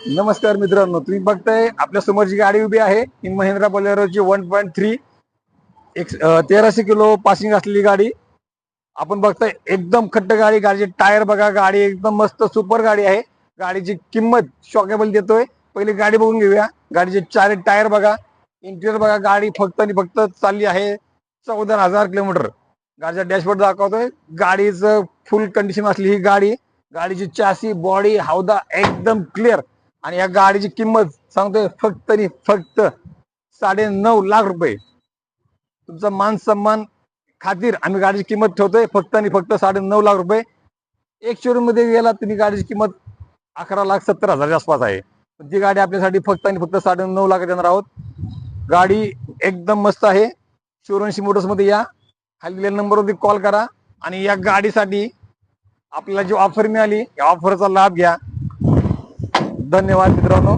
नमस्कार मित्रांनो, तुम्ही बघताय आपल्या समोर जी गाडी उभी आहे ही महिंद्रा बोलेरोची 1.3 1300 किलो पासिंग असलेली गाडी आपण बघताय. एकदम खट्ट गाडी. गाडीचे टायर बघा, गाडी एकदम मस्त सुपर गाडी आहे. गाडीची किंमत शॉकेबल देतोय. पहिले गाडी बघून घेऊया. गाडीचे चार टायर बघा, इंटिरियर बघा. गाडी फक्त आणि फक्त चालली आहे 14,000 किलोमीटर. गाडीचा डॅशबोर्ड दाखवतोय. गाडीचं फुल कंडिशन असली ही गाडी. गाडीची चासी बॉडी हौदा एकदम क्लिअर. आणि या गाडीची किंमत सांगतोय फक्त आणि फक्त 9.5 लाख रुपये. तुमचा मान सन्मान खातीर आम्ही गाडीची किंमत ठेवतोय फक्त आणि फक्त 9.5 लाख रुपये. एक शोरूम मध्ये गेला तुम्ही गाडीची किंमत 11,70,000च्या आसपास आहे. ती गाडी आपल्यासाठी फक्त आणि फक्त 9.5 लाख देणार आहोत. गाडी एकदम मस्त आहे. 84 मोटर्स मध्ये या, खाली दिलेल्या नंबरवरती कॉल करा आणि या गाडीसाठी आपल्याला जी ऑफर मिळाली या ऑफरचा लाभ घ्या. धन्यवाद मित्रांनो.